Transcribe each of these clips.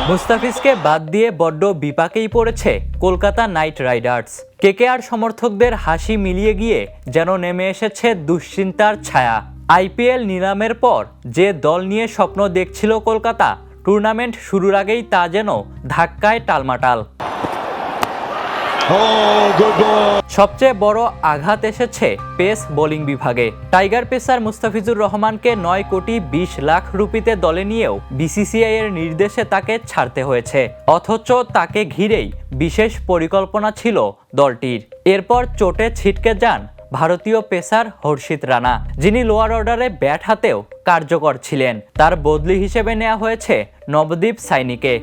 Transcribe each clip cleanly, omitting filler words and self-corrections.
মুস্তাফিজকে বাদ দিয়ে বড্ড বিপাকেই পড়েছে কলকাতা নাইট রাইডার্স। কেকেআর সমর্থকদের হাসি মিলিয়ে গিয়ে যেন নেমে এসেছে দুশ্চিন্তার ছায়া। আইপিএল নিলামের পর যে দল নিয়ে স্বপ্ন দেখছিল কলকাতা, টুর্নামেন্ট শুরুর আগেই তা যেন ধাক্কায় টালমাটাল। সবচেয়ে বড় আঘাত এসেছে পেস বোলিং বিভাগে। টাইগার পেসার মুস্তাফিজুর রহমানকে 9 কোটি 20 লাখ রুপিতে দলে নিয়েও বিসিসিআই এর নির্দেশে তাকে ছাড়তে হয়েছে, অথচ তাকে ঘিরেই বিশেষ পরিকল্পনা ছিল দলটির। এরপর চোটে ছিটকে যান ভারতীয় পেসার হর্ষিত রানা, যিনি লোয়ার অর্ডারে ব্যাট হাতেও কার্যকর ছিলেন। তার বদলি হিসেবে নেওয়া হয়েছে নবদীপ সাইনিকে।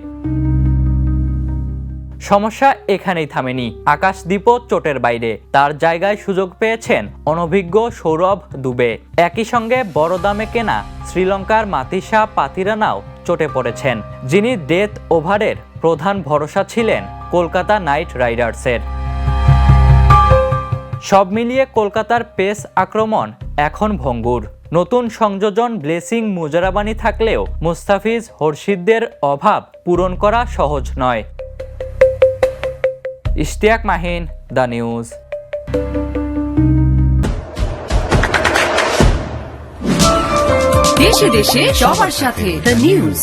সমস্যা এখানেই থামেনি। আকাশদীপও চোটের বাইরে, তার জায়গায় সুযোগ পেয়েছেন অনভিজ্ঞ সৌরভ দুবে। একই সঙ্গে বড় দামে কেনা শ্রীলঙ্কার মাতিসা পাতিরানাও চোটে পড়েছেন, যিনি ডেথ ওভারের প্রধান ভরসা ছিলেন কলকাতা নাইট রাইডার্সের। সব মিলিয়ে কলকাতার পেস আক্রমণ এখন ভঙ্গুর। নতুন সংযোজন ব্লেসিং মুজারাবানি থাকলেও মুস্তাফিজ হর্ষিতদের অভাব পূরণ করা সহজ নয়। Ishtiaq Mahin, the news. দেশে দেশে সবার সাথে, দ্য নিউজ।